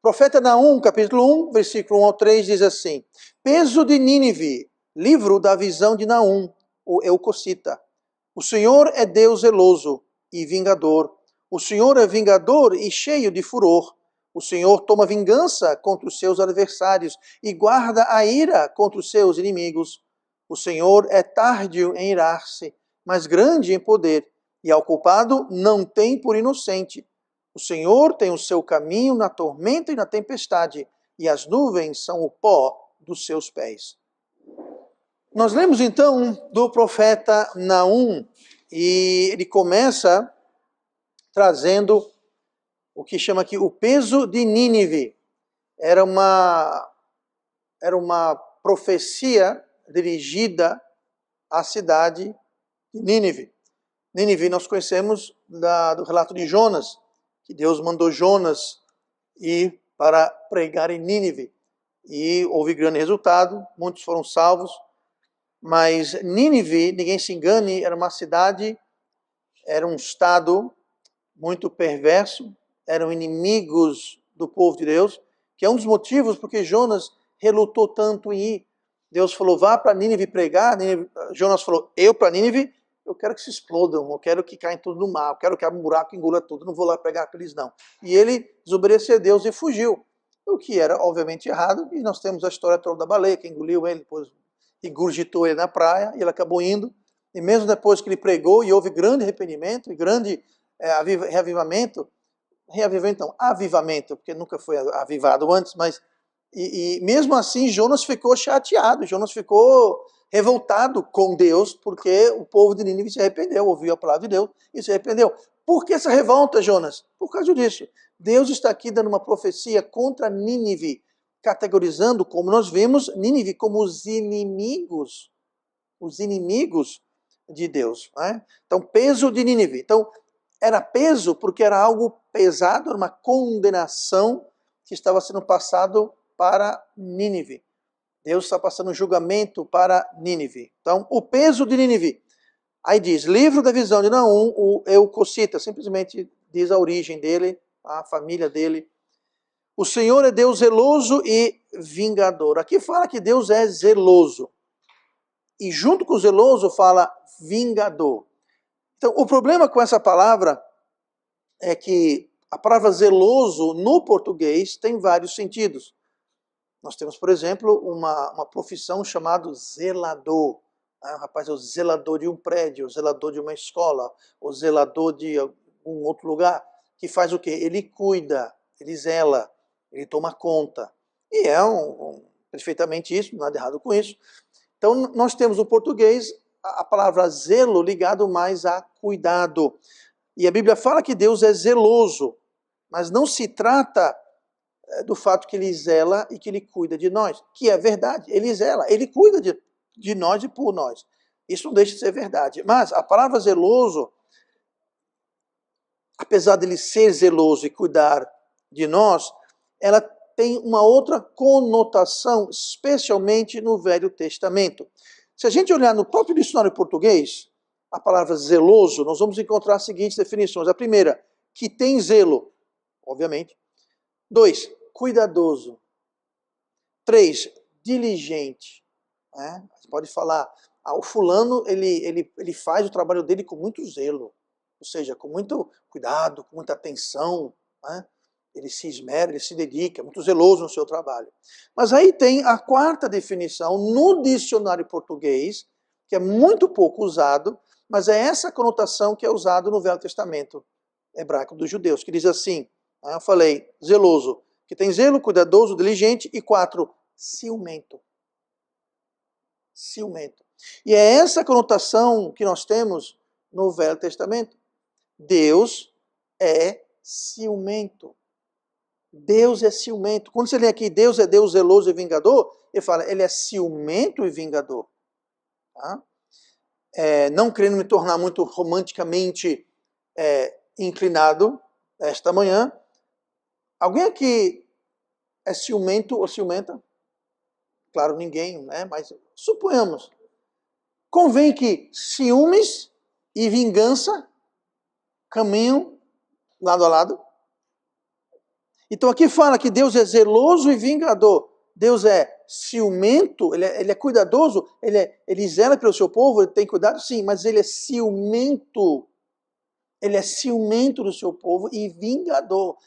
Profeta Naum, capítulo 1, versículo 1 ao 3, diz assim: Peso de Nínive, livro da visão de Naum, o Eucocita. O Senhor é Deus zeloso e vingador. O Senhor é vingador e cheio de furor. O Senhor toma vingança contra os seus adversários e guarda a ira contra os seus inimigos. O Senhor é tardio em irar-se, mas grande em poder, e ao culpado não tem por inocente. O Senhor tem o seu caminho na tormenta e na tempestade, e as nuvens são o pó dos seus pés. Nós lemos então do profeta Naum, e ele começa trazendo o que chama aqui o peso de Nínive. Era uma profecia dirigida à cidade de Nínive. Nínive nós conhecemos do relato de Jonas, que Deus mandou Jonas ir para pregar em Nínive. E houve grande resultado, muitos foram salvos. Mas Nínive, ninguém se engane, era uma cidade, era um estado muito perverso, eram inimigos do povo de Deus, que é um dos motivos porque Jonas relutou tanto em ir. Deus falou, vá para Nínive pregar. Jonas falou, eu para Nínive, eu quero que se explodam, eu quero que caia tudo no mar, eu quero que abra um buraco e engula tudo, não vou lá pregar para eles não. E ele desobedeceu a Deus e fugiu, o que era obviamente errado, e nós temos a história toda da baleia, que engoliu ele, depois regurgitou ele na praia, e ele acabou indo, e mesmo depois que ele pregou e houve grande arrependimento e grande reavivamento, porque nunca foi avivado antes, mas e mesmo assim Jonas ficou chateado, Jonas ficou revoltado com Deus, porque o povo de Nínive se arrependeu, ouviu a palavra de Deus e se arrependeu. Por que essa revolta, Jonas? Por causa disso. Deus está aqui dando uma profecia contra Nínive, categorizando, como nós vimos, Nínive como os inimigos de Deus. Né? Então, peso de Nínive. Então, era peso porque era algo pesado, era uma condenação que estava sendo passado para Nínive. Deus está passando um julgamento para Nínive. Então, o peso de Nínive. Aí diz, livro da visão de Naum, o Eucocita, simplesmente diz a origem dele, a família dele. O Senhor é Deus zeloso e vingador. Aqui fala que Deus é zeloso. E junto com o zeloso fala vingador. Então, o problema com essa palavra é que a palavra zeloso no português tem vários sentidos. Nós temos, por exemplo, uma profissão chamada zelador. O rapaz é o zelador de um prédio, o zelador de uma escola, o zelador de um outro lugar, que faz o quê? Ele cuida, ele zela, ele toma conta. E é perfeitamente isso, nada errado com isso. Então, nós temos no português a palavra zelo ligado mais a cuidado. E a Bíblia fala que Deus é zeloso, mas não se trata do fato que ele zela e que ele cuida de nós, que é verdade, ele zela, ele cuida de nós e por nós. Isso não deixa de ser verdade. Mas a palavra zeloso, apesar de ele ser zeloso e cuidar de nós, ela tem uma outra conotação, especialmente no Velho Testamento. Se a gente olhar no próprio dicionário português, a palavra zeloso, nós vamos encontrar as seguintes definições. A primeira, que tem zelo, obviamente. 2, cuidadoso. 3, diligente. Você pode falar, o fulano ele faz o trabalho dele com muito zelo, ou seja, com muito cuidado, com muita atenção. Ele se esmera, ele se dedica, é muito zeloso no seu trabalho. Mas aí tem a quarta definição no dicionário português, que é muito pouco usado, mas é essa conotação que é usada no Velho Testamento hebraico dos judeus, que diz assim, eu falei, zeloso, que tem zelo, cuidadoso, diligente, e 4, ciumento. Ciumento. E é essa conotação que nós temos no Velho Testamento. Deus é ciumento. Deus é ciumento. Quando você lê aqui, Deus é Deus zeloso e vingador, ele fala, ele é ciumento e vingador. Tá? Não querendo me tornar muito romanticamente inclinado esta manhã, alguém aqui é ciumento ou ciumenta? Claro, ninguém, né? Mas suponhamos. Convém que ciúmes e vingança caminham lado a lado. Então aqui fala que Deus é zeloso e vingador. Deus é ciumento, ele é cuidadoso, ele zela pelo seu povo, ele tem cuidado, sim, mas ele é ciumento. Ele é ciumento do seu povo e vingador.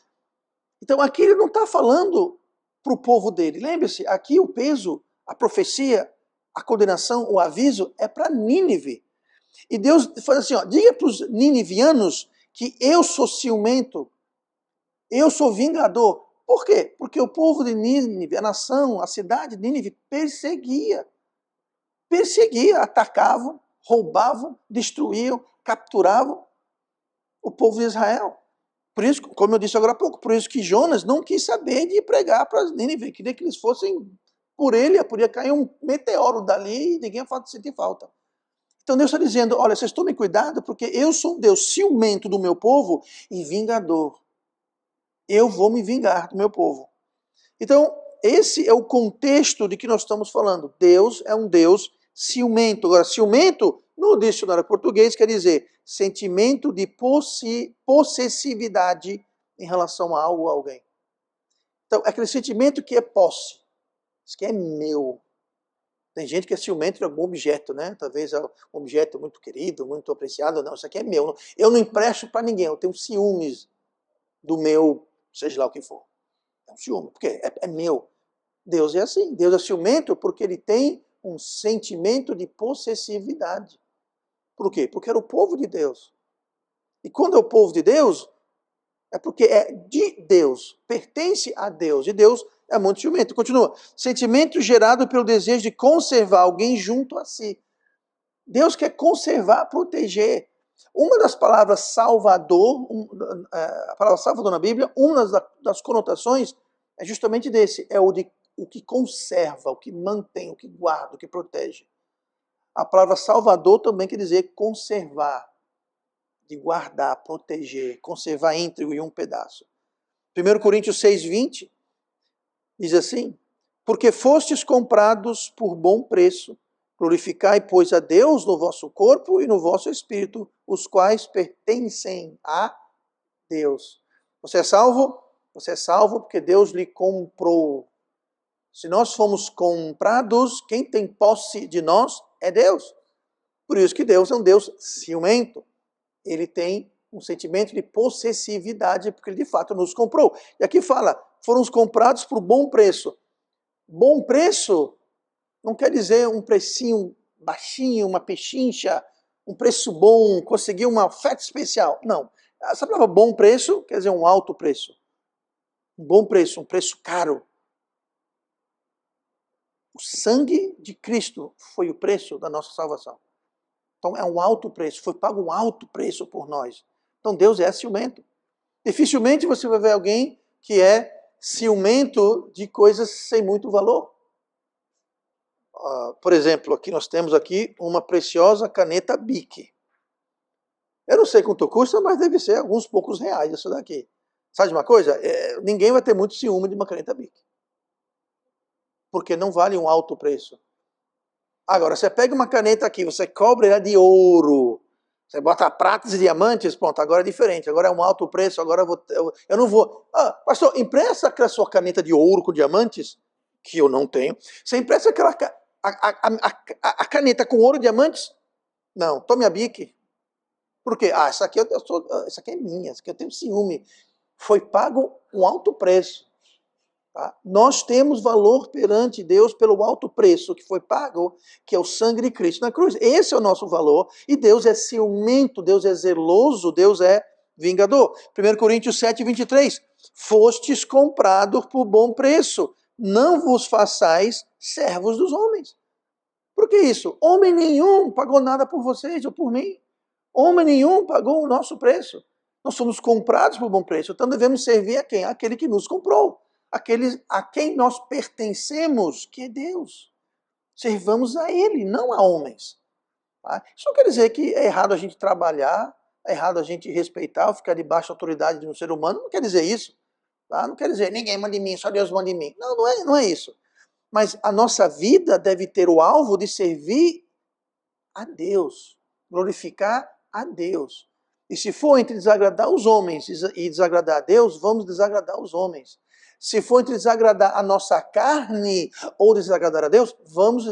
Então aqui ele não está falando para o povo dele. Lembre-se, aqui o peso, a profecia, a condenação, o aviso é para Nínive. E Deus faz assim, ó, diga para os ninivianos que eu sou ciumento, eu sou vingador. Por quê? Porque o povo de Nínive, a nação, a cidade de Nínive perseguia. Perseguia, atacavam, roubavam, destruíam, capturavam o povo de Israel. Por isso, como eu disse agora há pouco, por isso que Jonas não quis saber de pregar para as Nínive, queria que eles fossem por ele, podia cair um meteoro dali e ninguém ia sentir falta. Então Deus está dizendo, olha, vocês tomem cuidado, porque eu sou um Deus ciumento do meu povo e vingador. Eu vou me vingar do meu povo. Então, esse é o contexto de que nós estamos falando. Deus é um Deus ciumento. Agora, ciumento, no dicionário português, quer dizer sentimento de possessividade em relação a algo ou alguém. Então, é aquele sentimento que é posse. Isso que é meu. Tem gente que é ciumento de algum objeto, né? Talvez é um objeto muito querido, muito apreciado. Não, isso aqui é meu. Eu não empresto para ninguém. Eu tenho ciúmes do meu, seja lá o que for. É um ciúme. Por quê? É meu. Deus é assim. Deus é ciumento porque ele tem um sentimento de possessividade. Por quê? Porque era o povo de Deus. E quando é o povo de Deus, é porque é de Deus, pertence a Deus. E Deus é muito ciumento. Continua. Sentimento gerado pelo desejo de conservar alguém junto a si. Deus quer conservar, proteger. Uma das palavras salvador, a palavra salvador na Bíblia, uma das conotações é justamente desse. É o que conserva, o que mantém, o que guarda, o que protege. A palavra salvador também quer dizer conservar, de guardar, proteger, conservar íntegro em um pedaço. 1 Coríntios 6,20 diz assim, porque fostes comprados por bom preço, glorificai, pois, a Deus no vosso corpo e no vosso espírito, os quais pertencem a Deus. Você é salvo? Você é salvo porque Deus lhe comprou. Se nós fomos comprados, quem tem posse de nós é Deus. Por isso que Deus é um Deus ciumento. Ele tem um sentimento de possessividade, porque ele de fato nos comprou. E aqui fala, foram comprados por bom preço. Bom preço não quer dizer um precinho baixinho, uma pechincha, um preço bom, conseguir uma oferta especial. Não. Essa palavra bom preço quer dizer um alto preço. Um bom preço, um preço caro. O sangue de Cristo foi o preço da nossa salvação. Então é um alto preço, foi pago um alto preço por nós. Então Deus é ciumento. Dificilmente você vai ver alguém que é ciumento de coisas sem muito valor. Por exemplo, aqui nós temos aqui uma preciosa caneta Bic. Eu não sei quanto custa, mas deve ser alguns poucos reais isso daqui. Sabe de uma coisa? Ninguém vai ter muito ciúme de uma caneta Bic. Porque não vale um alto preço. Agora, você pega uma caneta aqui, você cobre ela de ouro, você bota pratas e diamantes, pronto, agora é diferente, agora é um alto preço, agora eu não vou... pastor, empresta aquela sua caneta de ouro com diamantes, que eu não tenho. Você empresta aquela a caneta com ouro e diamantes? Não, tome a Bic. Por quê? Essa aqui essa aqui é minha, essa aqui eu tenho ciúme. Foi pago um alto preço. Tá? Nós temos valor perante Deus pelo alto preço que foi pago, que é o sangue de Cristo na cruz. Esse é o nosso valor. E Deus é ciumento, Deus é zeloso, Deus é vingador. 1 Coríntios 7,23. Fostes comprados por bom preço. Não vos façais servos dos homens. Por que isso? Homem nenhum pagou nada por vocês ou por mim. Homem nenhum pagou o nosso preço. Nós somos comprados por bom preço. Então devemos servir a quem? Aquele que nos comprou. Aqueles a quem nós pertencemos, que é Deus. Servamos a Ele, não a homens. Tá? Isso não quer dizer que é errado a gente trabalhar, é errado a gente respeitar, ficar debaixo da autoridade de um ser humano. Não quer dizer isso. Tá? Não quer dizer ninguém manda em mim, só Deus manda em mim. Não, não é isso. Mas a nossa vida deve ter o alvo de servir a Deus, glorificar a Deus. E se for entre desagradar os homens e desagradar a Deus, vamos desagradar os homens. Se for entre desagradar a nossa carne ou desagradar a Deus, vamos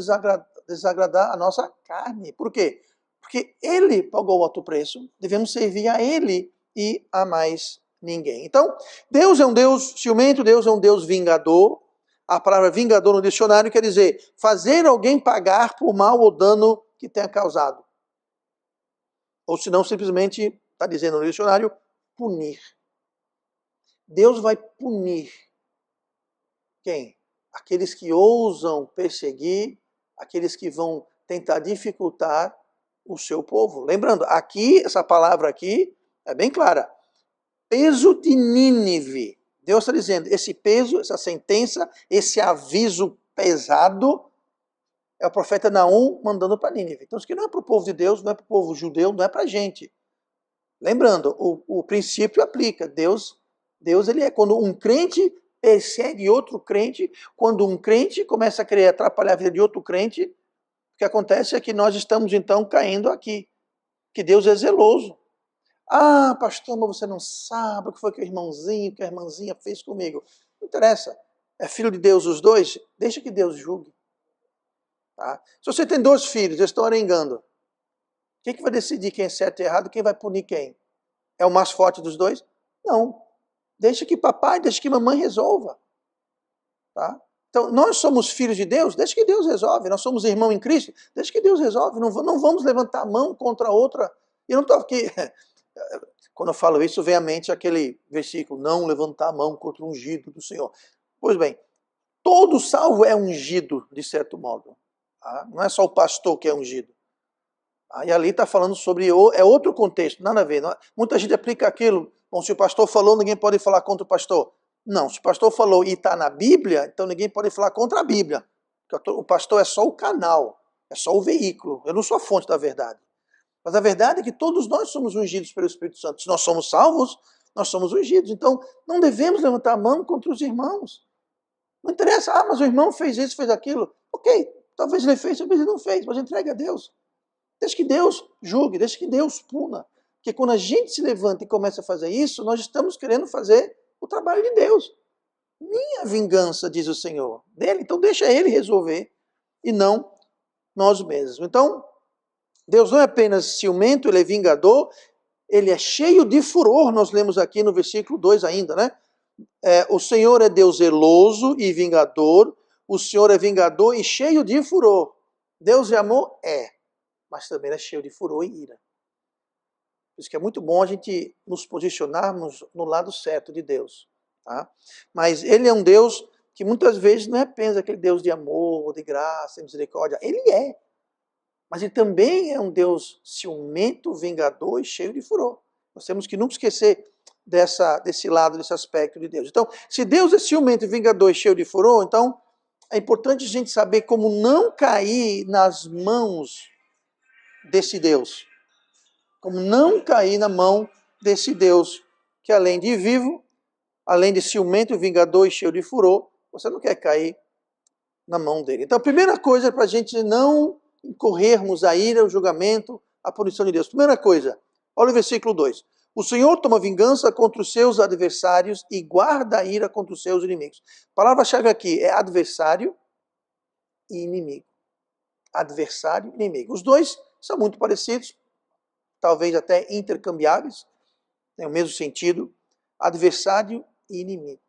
desagradar a nossa carne. Por quê? Porque Ele pagou o alto preço, devemos servir a Ele e a mais ninguém. Então, Deus é um Deus ciumento, Deus é um Deus vingador. A palavra vingador no dicionário quer dizer fazer alguém pagar por mal ou dano que tenha causado. Ou se não, simplesmente, está dizendo no dicionário, punir. Deus vai punir quem? Aqueles que ousam perseguir, aqueles que vão tentar dificultar o seu povo. Lembrando, aqui, essa palavra aqui é bem clara. Peso de Nínive. Deus está dizendo, esse peso, essa sentença, esse aviso pesado, é o profeta Naum mandando para Nínive. Então, isso aqui não é para o povo de Deus, não é para o povo judeu, não é para a gente. Lembrando, o princípio aplica. Deus ele é quando um crente persegue outro crente, quando um crente começa a querer atrapalhar a vida de outro crente, o que acontece é que nós estamos então caindo aqui, que Deus é zeloso. Ah, pastor, mas você não sabe o que foi que o irmãozinho, que a irmãzinha fez comigo. Não interessa. É filho de Deus os dois? Deixa que Deus julgue. Tá? Se você tem 2 filhos, eles estão arengando. Quem que vai decidir quem é certo e errado? Quem vai punir quem? É o mais forte dos dois? Não. Deixa que papai, deixa que mamãe resolva. Tá? Então, nós somos filhos de Deus, deixa que Deus resolve. Nós somos irmão em Cristo, deixa que Deus resolve. Não vamos levantar a mão contra a outra. E eu não estou aqui... Quando eu falo isso, vem à mente aquele versículo, não levantar a mão contra o ungido do Senhor. Pois bem, todo salvo é ungido, de certo modo. Tá? Não é só o pastor que é ungido. E ali está falando sobre, é outro contexto, nada a ver. Muita gente aplica aquilo, bom, se o pastor falou, ninguém pode falar contra o pastor. Não, se o pastor falou e está na Bíblia, então ninguém pode falar contra a Bíblia. O pastor é só o canal, é só o veículo, eu não sou a fonte da verdade. Mas a verdade é que todos nós somos ungidos pelo Espírito Santo. Se nós somos salvos, nós somos ungidos. Então, não devemos levantar a mão contra os irmãos. Não interessa, mas o irmão fez isso, fez aquilo. Ok, talvez ele fez, talvez ele não fez, mas entregue a Deus. Deixa que Deus julgue, deixa que Deus puna. Porque quando a gente se levanta e começa a fazer isso, nós estamos querendo fazer o trabalho de Deus. Minha vingança, diz o Senhor, dele. Então deixa ele resolver e não nós mesmos. Então, Deus não é apenas ciumento, ele é vingador, ele é cheio de furor, nós lemos aqui no versículo 2 ainda, né? O Senhor é Deus zeloso e vingador, o Senhor é vingador e cheio de furor. Deus é amor? É, mas também é cheio de furor e ira. Por isso que é muito bom a gente nos posicionarmos no lado certo de Deus. Tá? Mas ele é um Deus que muitas vezes não é apenas aquele Deus de amor, de graça, de misericórdia. Ele é. Mas ele também é um Deus ciumento, vingador e cheio de furor. Nós temos que nunca esquecer desse lado, desse aspecto de Deus. Então, se Deus é ciumento, vingador e cheio de furor, então é importante a gente saber como não cair nas mãos desse Deus. Como não cair na mão desse Deus, que além de vivo, além de ciumento, vingador e cheio de furor, você não quer cair na mão dele. Então, a primeira coisa para a gente não incorrermos a ira, o julgamento, a punição de Deus. Primeira coisa, olha o versículo 2. O Senhor toma vingança contra os seus adversários e guarda a ira contra os seus inimigos. A palavra-chave aqui é adversário e inimigo. Adversário e inimigo. Os dois são muito parecidos, talvez até intercambiáveis, têm o mesmo sentido, adversário e inimigo.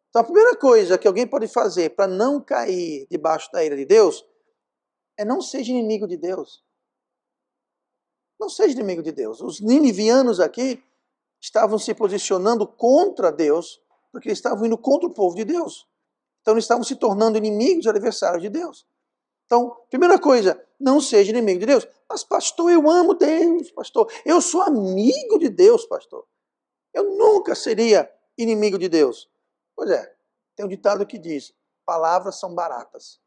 Então a primeira coisa que alguém pode fazer para não cair debaixo da ira de Deus é não seja inimigo de Deus. Não seja inimigo de Deus. Os ninivianos aqui estavam se posicionando contra Deus, porque eles estavam indo contra o povo de Deus. Então eles estavam se tornando inimigos e adversários de Deus. Então, primeira coisa, não seja inimigo de Deus. Mas pastor, eu amo Deus, pastor. Eu sou amigo de Deus, pastor. Eu nunca seria inimigo de Deus. Pois é, tem um ditado que diz, palavras são baratas.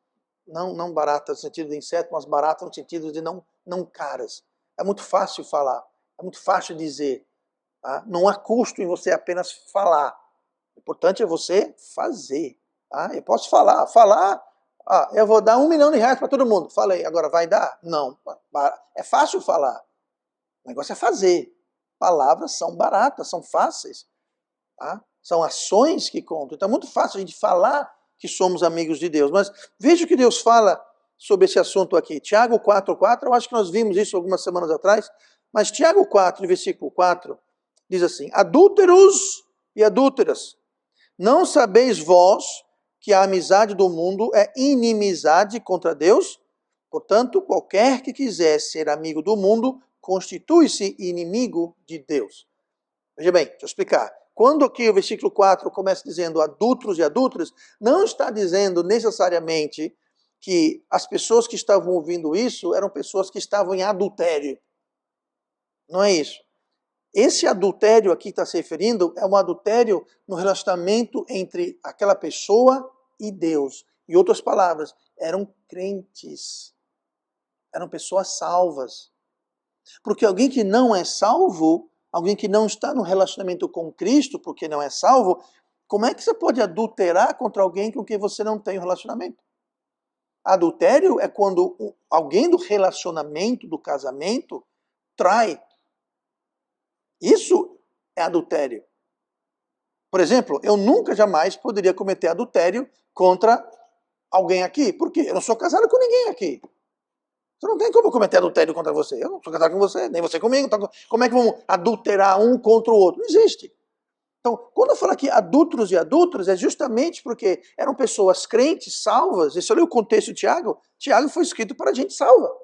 Não baratas no sentido de inseto, mas baratas no sentido de não caras. É muito fácil falar, é muito fácil dizer. Tá? Não há custo em você apenas falar. O importante é você fazer. Tá? Eu posso falar, eu vou dar R$1 milhão para todo mundo. Falei, agora vai dar? Não. É fácil falar. O negócio é fazer. Palavras são baratas, são fáceis. Tá? São ações que contam. Então é muito fácil a gente falar que somos amigos de Deus. Mas veja o que Deus fala sobre esse assunto aqui. Tiago 4,4, eu acho que nós vimos isso algumas semanas atrás, mas Tiago 4, versículo 4, diz assim: adúlteros e adúlteras, não sabeis vós que a amizade do mundo é inimizade contra Deus? Portanto, qualquer que quiser ser amigo do mundo, constitui-se inimigo de Deus. Veja bem, deixa eu explicar. Quando aqui o versículo 4 começa dizendo adúlteros e adúlteras, não está dizendo necessariamente que as pessoas que estavam ouvindo isso eram pessoas que estavam em adultério. Não é isso. Esse adultério aqui está se referindo é um adultério no relacionamento entre aquela pessoa e Deus. Em outras palavras, eram crentes. Eram pessoas salvas. Porque alguém que não é salvo, alguém que não está no relacionamento com Cristo, porque não é salvo, como é que você pode adulterar contra alguém com quem você não tem um relacionamento? Adultério é quando alguém do relacionamento, do casamento, trai. Isso é adultério. Por exemplo, eu nunca jamais poderia cometer adultério contra alguém aqui. Por quê? Eu não sou casado com ninguém aqui. Você não tem como cometer adultério contra você. Eu não sou casado com você, nem você comigo. Então, como é que vamos adulterar um contra o outro? Não existe. Então, quando eu falo aqui adúlteros e adúlteras, é justamente porque eram pessoas crentes, salvas. E se eu ler o contexto de Tiago, Tiago foi escrito para gente salva.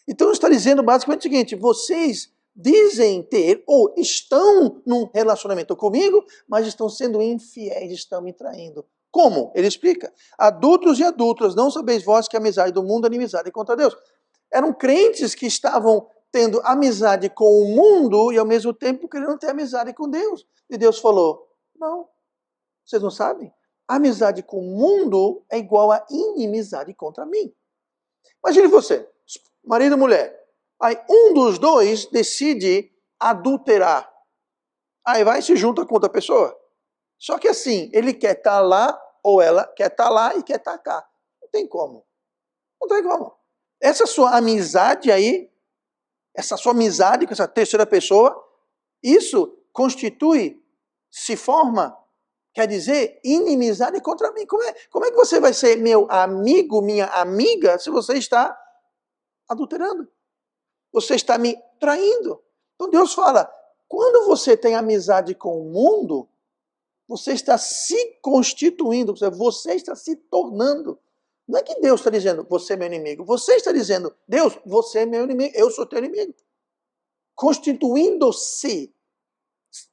Então, está dizendo basicamente o seguinte: vocês dizem ter ou estão num relacionamento comigo, mas estão sendo infiéis, estão me traindo. Como? Ele explica. Adúlteros e adúlteras, não sabeis vós que a amizade do mundo é inimizade contra Deus. Eram crentes que estavam tendo amizade com o mundo e ao mesmo tempo querendo ter amizade com Deus. E Deus falou, não, vocês não sabem? A amizade com o mundo é igual a inimizade contra mim. Imagine você, marido e mulher. Aí um dos dois decide adulterar. Aí vai e se junta com outra pessoa. Só que assim, ele quer estar lá, ou ela quer estar lá e quer estar cá. Não tem como. Não tem como. Essa sua amizade aí, essa sua amizade com essa terceira pessoa, isso constitui, se forma, quer dizer, inimizade contra mim. Como é que você vai ser meu amigo, minha amiga, se você está adulterando? Você está me traindo. Então Deus fala, quando você tem amizade com o mundo, você está se constituindo, você está se tornando. Não é que Deus está dizendo, você é meu inimigo. Você está dizendo, Deus, você é meu inimigo, eu sou teu inimigo. Constituindo-se,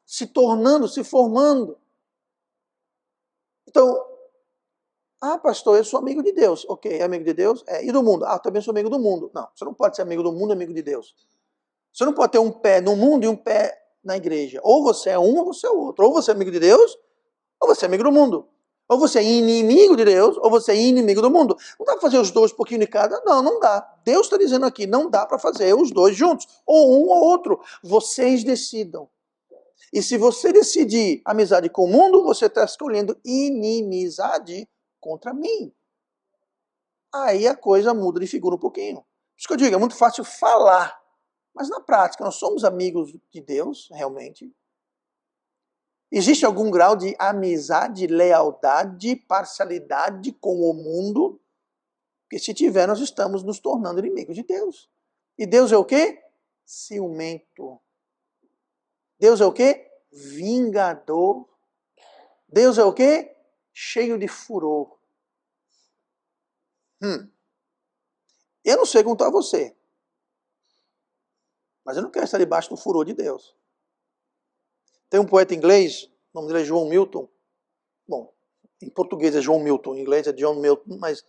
se tornando, se formando. Então, pastor, eu sou amigo de Deus. Ok, é amigo de Deus? É. E do mundo? Eu também sou amigo do mundo. Não, você não pode ser amigo do mundo e amigo de Deus. Você não pode ter um pé no mundo e um pé na igreja. Ou você é um ou você é o outro. Ou você é amigo de Deus, ou você é amigo do mundo. Ou você é inimigo de Deus, ou você é inimigo do mundo. Não dá para fazer os dois um pouquinho de cada? Não, não dá. Deus está dizendo aqui, não dá para fazer os dois juntos. Ou um ou outro. Vocês decidam. E se você decidir amizade com o mundo, você está escolhendo inimizade contra mim. Aí a coisa muda de figura um pouquinho. Por isso que eu digo, é muito fácil falar. Mas na prática, nós somos amigos de Deus, realmente. Existe algum grau de amizade, lealdade, parcialidade com o mundo? Porque se tiver, nós estamos nos tornando inimigos de Deus. E Deus é o quê? Ciumento. Deus é o quê? Vingador. Deus é o quê? Cheio de furor. Eu não sei como está você, mas eu não quero estar debaixo do furor de Deus. Tem um poeta inglês, o nome dele é John Milton. Bom, em português é John Milton, em inglês é John Milton, mas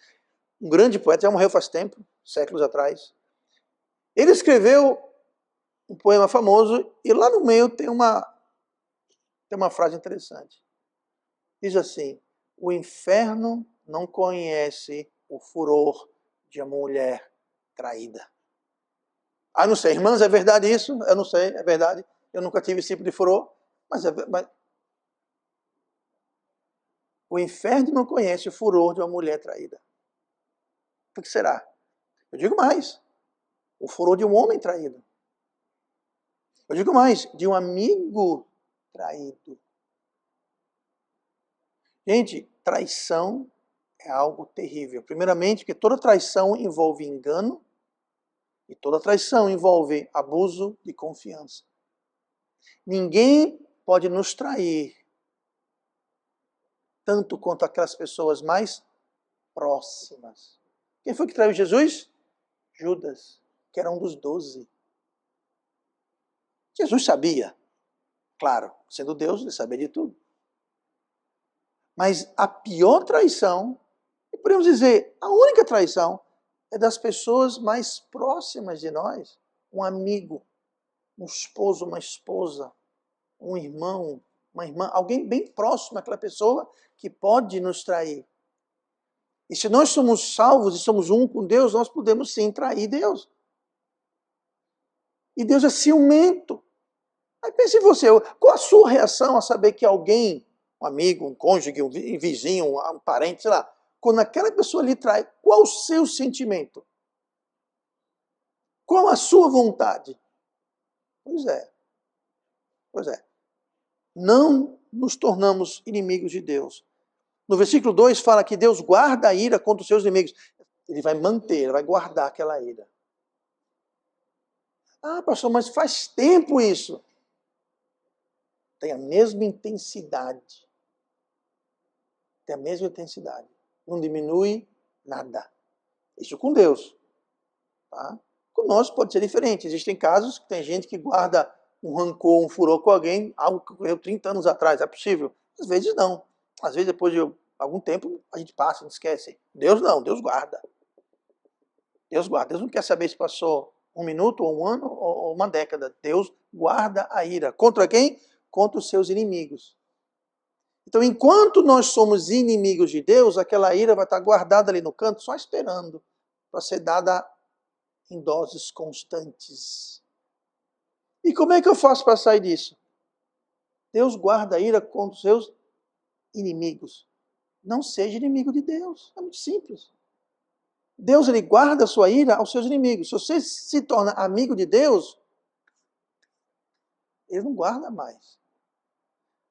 um grande poeta, já morreu faz tempo, séculos atrás. Ele escreveu um poema famoso e lá no meio tem uma frase interessante. Diz assim, o inferno não conhece o furor de uma mulher traída. Não sei, irmãs, é verdade isso? Eu não sei, é verdade. Eu nunca tive esse tipo de furor, mas o inferno não conhece o furor de uma mulher traída. Por que será? Eu digo mais, o furor de um homem traído. Eu digo mais, de um amigo traído. Gente, traição é algo terrível. Primeiramente, porque toda traição envolve engano e toda traição envolve abuso de confiança. Ninguém pode nos trair tanto quanto aquelas pessoas mais próximas. Quem foi que traiu Jesus? Judas, que era um dos 12. Jesus sabia, claro, sendo Deus, ele sabia de tudo. Mas a pior traição, e podemos dizer, a única traição, é das pessoas mais próximas de nós. Um amigo, um esposo, uma esposa, um irmão, uma irmã, alguém bem próximo àquela pessoa que pode nos trair. E se nós somos salvos e somos um com Deus, nós podemos sim trair Deus. E Deus é ciumento. Aí pense você, qual a sua reação a saber que alguém, um amigo, um cônjuge, um vizinho, um parente, sei lá, quando aquela pessoa lhe trai, qual o seu sentimento? Qual a sua vontade? Pois é. Pois é. Não nos tornamos inimigos de Deus. No versículo 2 fala que Deus guarda a ira contra os seus inimigos. Ele vai manter, ele vai guardar aquela ira. Ah, pastor, mas faz tempo isso. Tem a mesma intensidade. Tem a mesma intensidade. Não diminui nada. Isso com Deus. Tá? Com nós pode ser diferente. Existem casos que tem gente que guarda um rancor, um furor com alguém, algo que ocorreu 30 anos atrás. É possível? Às vezes não. Às vezes depois de algum tempo a gente passa, a gente esquece. Deus não, Deus guarda. Deus guarda. Deus não quer saber se passou um minuto, ou um ano, ou uma década. Deus guarda a ira. Contra quem? Contra os seus inimigos. Então, enquanto nós somos inimigos de Deus, aquela ira vai estar guardada ali no canto, só esperando para ser dada em doses constantes. E como é que eu faço para sair disso? Deus guarda a ira contra os seus inimigos. Não seja inimigo de Deus. É muito simples. Deus, ele guarda a sua ira aos seus inimigos. Se você se torna amigo de Deus, ele não guarda mais.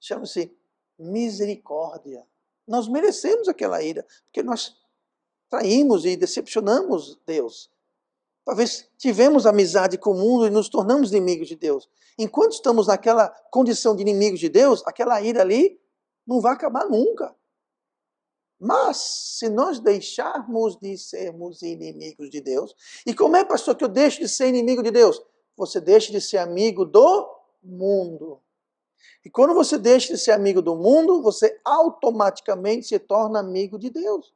Chama-se misericórdia. Nós merecemos aquela ira, porque nós traímos e decepcionamos Deus. Talvez tivemos amizade com o mundo e nos tornamos inimigos de Deus. Enquanto estamos naquela condição de inimigos de Deus, aquela ira ali não vai acabar nunca. Mas, se nós deixarmos de sermos inimigos de Deus, e como é, pastor, que eu deixo de ser inimigo de Deus? Você deixa de ser amigo do mundo. E quando você deixa de ser amigo do mundo, você automaticamente se torna amigo de Deus.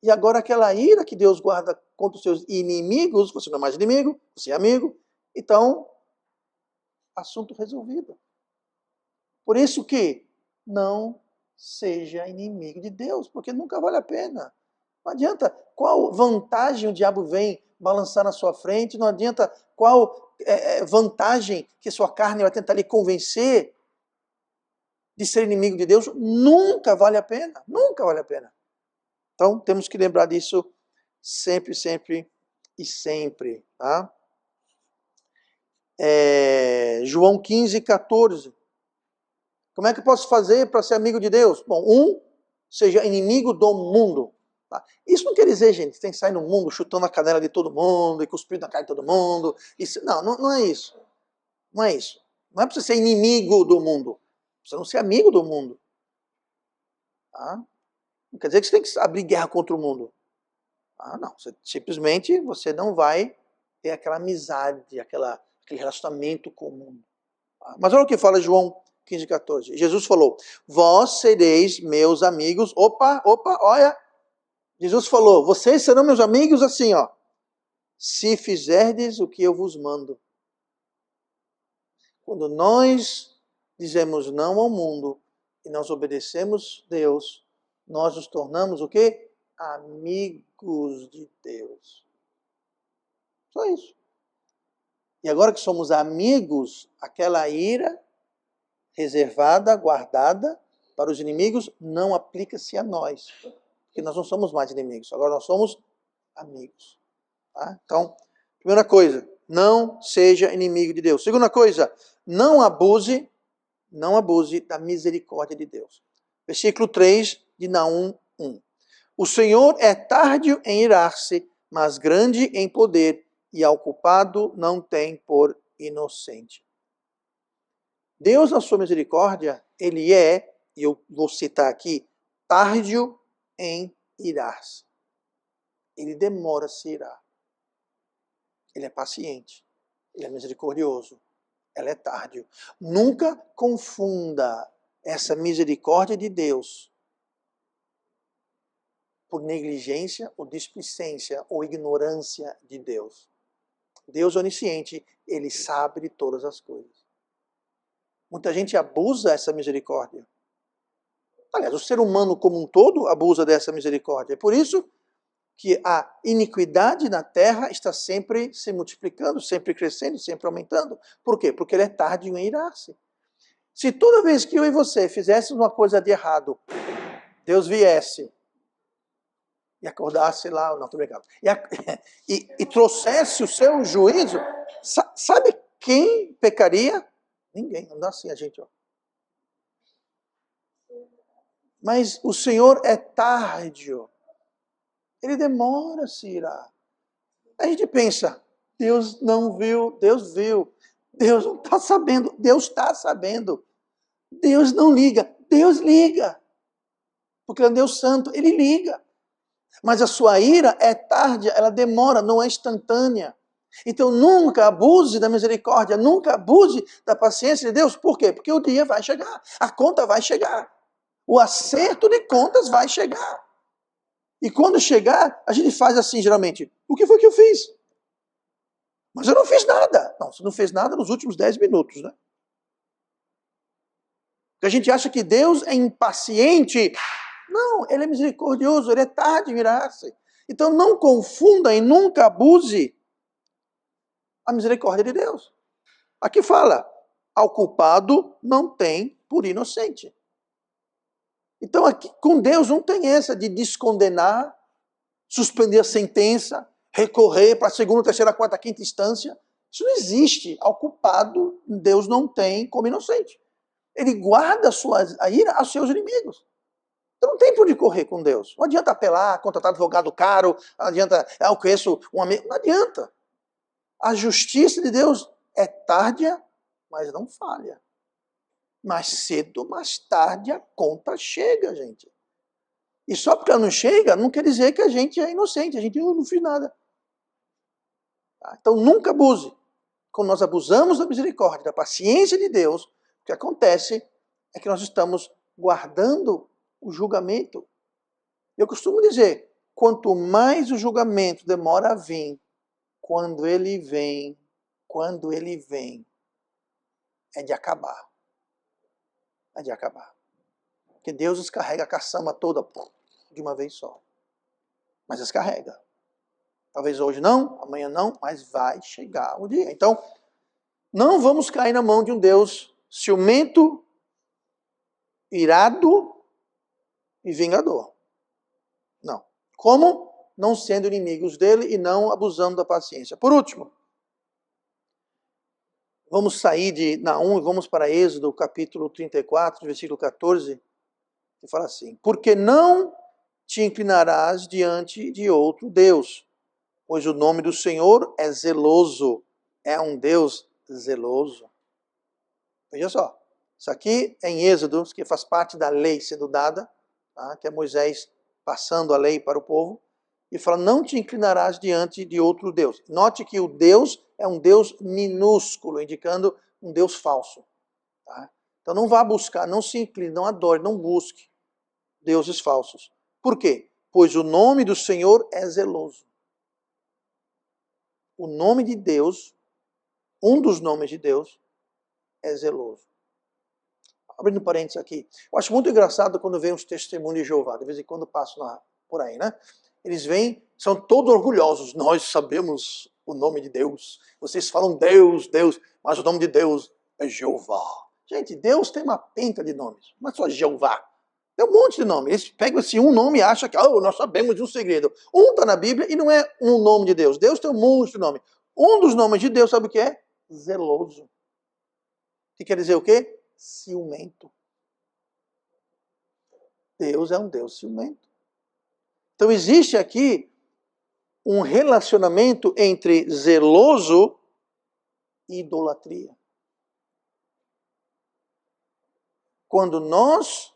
E agora aquela ira que Deus guarda contra os seus inimigos, você não é mais inimigo, você é amigo. Então, assunto resolvido. Por isso que não seja inimigo de Deus, porque nunca vale a pena. Não adianta qual vantagem o diabo vem balançar na sua frente, não adianta qual vantagem que sua carne vai tentar lhe convencer de ser inimigo de Deus, nunca vale a pena, nunca vale a pena. Então, temos que lembrar disso sempre, sempre e sempre. Tá? João 15, 14. Como é que eu posso fazer para ser amigo de Deus? Bom, seja inimigo do mundo. Tá? Isso não quer dizer, gente, que tem que sair no mundo chutando a canela de todo mundo e cuspindo na cara de todo mundo. Isso, não é isso. Não é isso. Não é para você ser inimigo do mundo. Você não ser amigo do mundo. Tá? Não quer dizer que você tem que abrir guerra contra o mundo. Não. Simplesmente você não vai ter aquela amizade, aquele relacionamento com o mundo. Tá? Mas olha o que fala João 15, 14. Jesus falou, vós sereis meus amigos. Opa, olha. Jesus falou, vocês serão meus amigos assim, ó. Se fizerdes o que eu vos mando. Quando nós dizemos não ao mundo e nós obedecemos Deus, nós nos tornamos o quê? Amigos de Deus. Só isso. E agora que somos amigos, aquela ira reservada, guardada para os inimigos, não aplica-se a nós. Porque nós não somos mais inimigos, agora nós somos amigos. Tá? Então, primeira coisa, Não seja inimigo de Deus. Segunda coisa, não abuse da misericórdia de Deus. Versículo 3 de Naum 1. O Senhor é tardio em irar-se, mas grande em poder, e ao culpado não tem por inocente. Deus, na sua misericórdia, ele é, e eu vou citar aqui, tardio em irar-se. Ele demora a se irar. Ele é paciente. Ele é misericordioso. Ela é tardio. Nunca confunda essa misericórdia de Deus por negligência ou displicência ou ignorância de Deus. Deus onisciente, ele sabe de todas as coisas. Muita gente abusa dessa misericórdia. Aliás, o ser humano como um todo abusa dessa misericórdia. É por isso que a iniquidade na terra está sempre se multiplicando, sempre crescendo, sempre aumentando. Por quê? Porque ele é tardio em irar-se. Se toda vez que eu e você fizéssemos uma coisa de errado, Deus viesse e acordasse lá, não, estou brincando, e trouxesse o seu juízo, sabe quem pecaria? Ninguém, não dá assim a gente, ó. Mas o Senhor é tardio. Ele demora a se irar. A gente pensa, Deus não viu, Deus viu. Deus não está sabendo, Deus está sabendo. Deus não liga, Deus liga. Porque ele é um Deus santo, ele liga. Mas a sua ira é tardia, ela demora, não é instantânea. Então nunca abuse da misericórdia, nunca abuse da paciência de Deus. Por quê? Porque o dia vai chegar, a conta vai chegar. O acerto de contas vai chegar. E quando chegar, a gente faz assim, geralmente. O que foi que eu fiz? Mas eu não fiz nada. Não, você não fez nada nos últimos 10 minutos, né? Porque a gente acha que Deus é impaciente. Não, ele é misericordioso, ele é tarde em irar-se. Então não confunda e nunca abuse a misericórdia de Deus. Aqui fala, ao culpado não tem por inocente. Então aqui com Deus não tem essa de descondenar, suspender a sentença, recorrer para a segunda, terceira, quarta, quinta instância. Isso não existe. Ao culpado, Deus não tem como inocente. Ele guarda a ira aos seus inimigos. Então não tem por onde correr com Deus. Não adianta apelar, contratar advogado caro, não adianta, eu conheço um amigo, não adianta. A justiça de Deus é tardia, mas não falha. Mais cedo, mais tarde, a conta chega, gente. E só porque ela não chega, não quer dizer que a gente é inocente, a gente não fez nada. Então nunca abuse. Quando nós abusamos da misericórdia, da paciência de Deus, o que acontece é que nós estamos guardando o julgamento. Eu costumo dizer, quanto mais o julgamento demora a vir, quando ele vem, é de acabar. É de acabar. Porque Deus descarrega a caçamba toda de uma vez só. Mas descarrega. Talvez hoje não, amanhã não, mas vai chegar o dia. Então, não vamos cair na mão de um Deus ciumento, irado e vingador. Não. Como? Não sendo inimigos dele e não abusando da paciência. Por último, vamos sair de Naum e vamos para Êxodo, capítulo 34, versículo 14, que fala assim: porque não te inclinarás diante de outro Deus, pois o nome do Senhor é zeloso, é um Deus zeloso. Veja só, isso aqui é em Êxodo, que faz parte da lei sendo dada, tá? Que é Moisés passando a lei para o povo, e fala, não te inclinarás diante de outro Deus. Note que o Deus é um Deus minúsculo, indicando um Deus falso. Tá? Então não vá buscar, não se incline, não adore, não busque deuses falsos. Por quê? Pois o nome do Senhor é zeloso. O nome de Deus, um dos nomes de Deus, é zeloso. Abrindo parênteses aqui. Eu acho muito engraçado quando vem os testemunhos de Jeová. De vez em quando passo por aí, né? Eles vêm, são todos orgulhosos. Nós sabemos o nome de Deus. Vocês falam Deus, Deus, mas o nome de Deus é Jeová. Gente, Deus tem uma penca de nomes. Não é só Jeová. Tem um monte de nomes. Eles pegam esse um nome e acham que nós sabemos de um segredo. Um está na Bíblia e não é um nome de Deus. Deus tem um monte de nome. Um dos nomes de Deus, sabe o que é? Zeloso. Que quer dizer o quê? Ciumento. Deus é um Deus ciumento. Então existe aqui um relacionamento entre zeloso e idolatria. Quando nós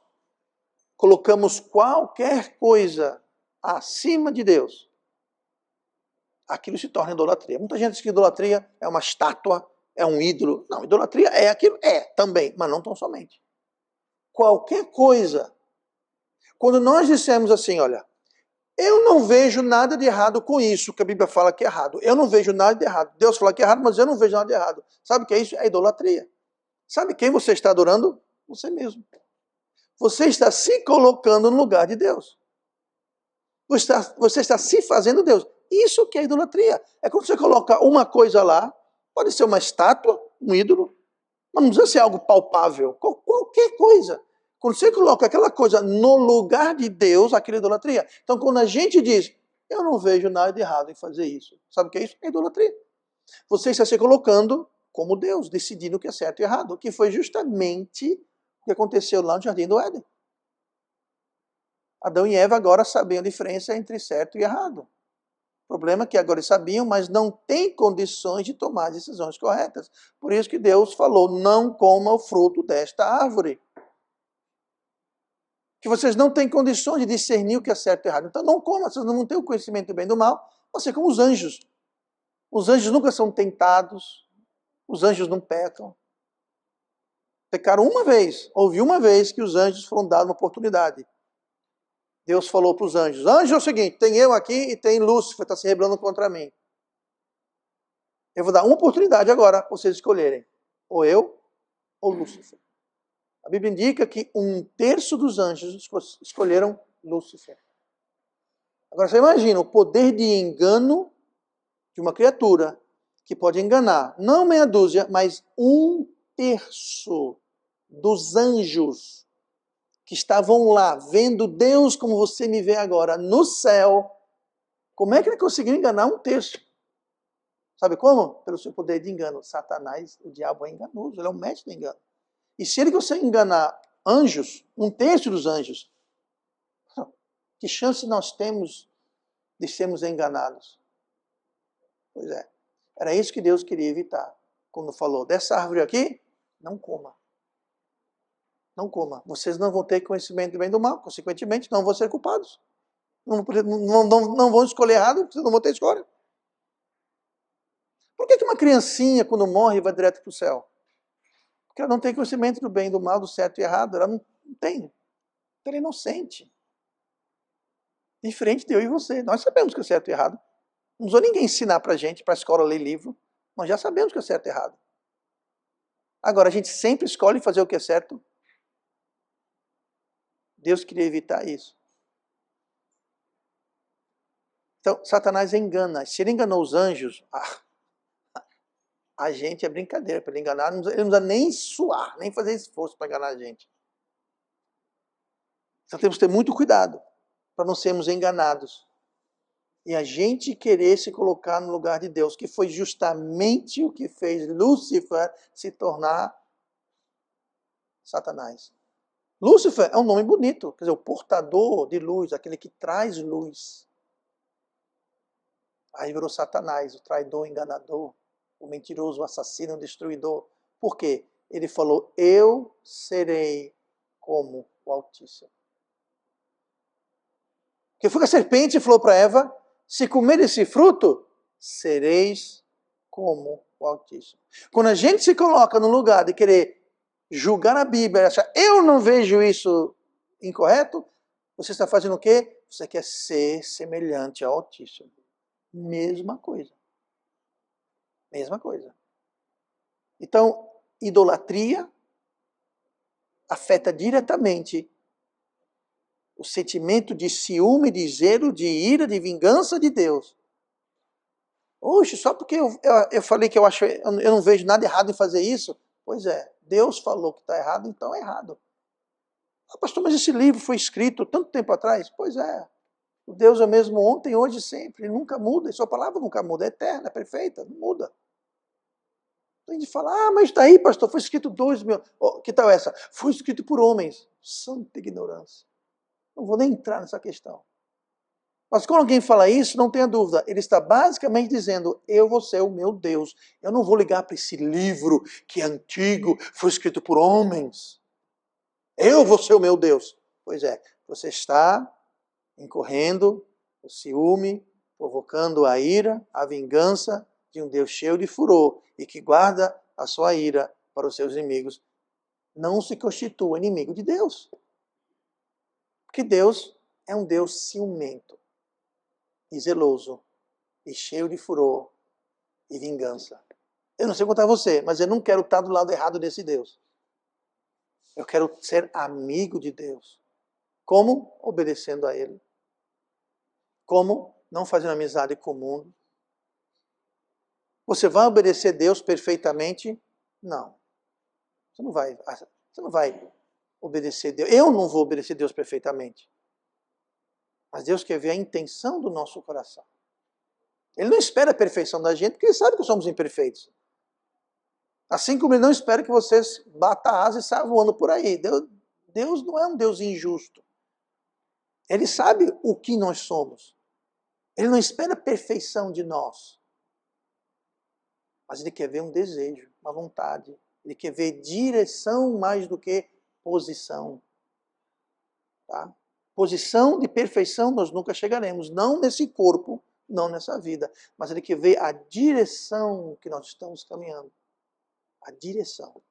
colocamos qualquer coisa acima de Deus, aquilo se torna idolatria. Muita gente diz que idolatria é uma estátua, é um ídolo. Não, idolatria é aquilo, é também, mas não tão somente. Qualquer coisa. Quando nós dissemos assim, olha, eu não vejo nada de errado com isso que a Bíblia fala que é errado. Eu não vejo nada de errado. Deus fala que é errado, mas eu não vejo nada de errado. Sabe o que é isso? É idolatria. Sabe quem você está adorando? Você mesmo. Você está se colocando no lugar de Deus. Você está se fazendo Deus. Isso que é idolatria. É quando você coloca uma coisa lá, pode ser uma estátua, um ídolo, mas não precisa ser algo palpável. Qualquer coisa. Quando você coloca aquela coisa no lugar de Deus, aquilo é idolatria. Então, quando a gente diz, eu não vejo nada de errado em fazer isso. Sabe o que é isso? É idolatria. Você está se colocando como Deus, decidindo o que é certo e errado, que foi justamente o que aconteceu lá no Jardim do Éden. Adão e Eva agora sabiam a diferença entre certo e errado. O problema é que agora eles sabiam, mas não têm condições de tomar decisões corretas. Por isso que Deus falou, não coma o fruto desta árvore. Que vocês não têm condições de discernir o que é certo e errado. Então não coma, vocês não têm o conhecimento do bem e do mal. Você como os anjos. Os anjos nunca são tentados. Os anjos não pecam. Pecaram uma vez. Houve uma vez que os anjos foram dados uma oportunidade. Deus falou para os anjos, anjos é o seguinte, tem eu aqui e tem Lúcifer, está se rebelando contra mim. Eu vou dar uma oportunidade agora para vocês escolherem. Ou eu, ou Lúcifer. A Bíblia indica que 1/3 dos anjos escolheram Lúcifer. Agora você imagina o poder de engano de uma criatura que pode enganar, não meia dúzia, mas 1/3 dos anjos que estavam lá, vendo Deus como você me vê agora, no céu. Como é que ele conseguiu enganar 1/3? Sabe como? Pelo seu poder de engano. Satanás, o diabo é enganoso, ele é um mestre do engano. E se ele consegue enganar anjos, 1/3 dos anjos, que chance nós temos de sermos enganados? Pois é. Era isso que Deus queria evitar. Quando falou, dessa árvore aqui, não coma. Não coma. Vocês não vão ter conhecimento do bem e do mal, consequentemente não vão ser culpados. Não vão escolher errado, vocês não vão ter escolha. Por que uma criancinha, quando morre, vai direto para o céu? Porque ela não tem conhecimento do bem e do mal, do certo e errado. Ela não tem. Ela é inocente. Diferente de eu e você. Nós sabemos o que é certo e errado. Não precisou ninguém ensinar para a gente, para a escola ler livro. Nós já sabemos o que é certo e errado. Agora, a gente sempre escolhe fazer o que é certo. Deus queria evitar isso. Então, Satanás engana. Se ele enganou os anjos, a gente é brincadeira para ele enganar. Ele não precisa nem suar, nem fazer esforço para enganar a gente. Então temos que ter muito cuidado para não sermos enganados. E a gente querer se colocar no lugar de Deus, que foi justamente o que fez Lúcifer se tornar Satanás. Lúcifer é um nome bonito, quer dizer, o portador de luz, aquele que traz luz. Aí virou Satanás, o traidor, o enganador, o mentiroso, o assassino, o destruidor. Por quê? Ele falou, eu serei como o Altíssimo. Que foi que a serpente falou para Eva, se comer esse fruto, sereis como o Altíssimo. Quando a gente se coloca no lugar de querer julgar a Bíblia, achar, eu não vejo isso incorreto, você está fazendo o quê? Você quer ser semelhante ao Altíssimo. Mesma coisa. Mesma coisa. Então, idolatria afeta diretamente o sentimento de ciúme, de zelo, de ira, de vingança de Deus. Oxe, só porque eu falei que eu não vejo nada errado em fazer isso? Pois é, Deus falou que está errado, então é errado. Ah, pastor, mas esse livro foi escrito tanto tempo atrás? Pois é. O Deus é o mesmo ontem, hoje e sempre. Ele nunca muda. E sua palavra nunca muda. É eterna, é perfeita. Não muda. Tem de falar, mas está aí, pastor, foi escrito 2.000. Oh, que tal essa? Foi escrito por homens. Santa ignorância. Não vou nem entrar nessa questão. Mas quando alguém fala isso, não tenha dúvida. Ele está basicamente dizendo, eu vou ser o meu Deus. Eu não vou ligar para esse livro que é antigo, foi escrito por homens. Eu vou ser o meu Deus. Pois é, você está incorrendo o ciúme, provocando a ira, a vingança de um Deus cheio de furor e que guarda a sua ira para os seus inimigos. Não se constitua inimigo de Deus. Porque Deus é um Deus ciumento e zeloso e cheio de furor e vingança. Eu não sei contar você, mas eu não quero estar do lado errado desse Deus. Eu quero ser amigo de Deus. Como? Obedecendo a Ele. Como? Não fazendo amizade com o mundo. Você vai obedecer a Deus perfeitamente? Não. Você não vai obedecer a Deus. Eu não vou obedecer a Deus perfeitamente. Mas Deus quer ver a intenção do nosso coração. Ele não espera a perfeição da gente, porque Ele sabe que somos imperfeitos. Assim como Ele não espera que vocês batam a asa e saiam voando por aí. Deus não é um Deus injusto. Ele sabe o que nós somos. Ele não espera a perfeição de nós. Mas Ele quer ver um desejo, uma vontade. Ele quer ver direção mais do que posição. Tá? Posição de perfeição nós nunca chegaremos. Não nesse corpo, não nessa vida. Mas Ele quer ver a direção que nós estamos caminhando. A direção.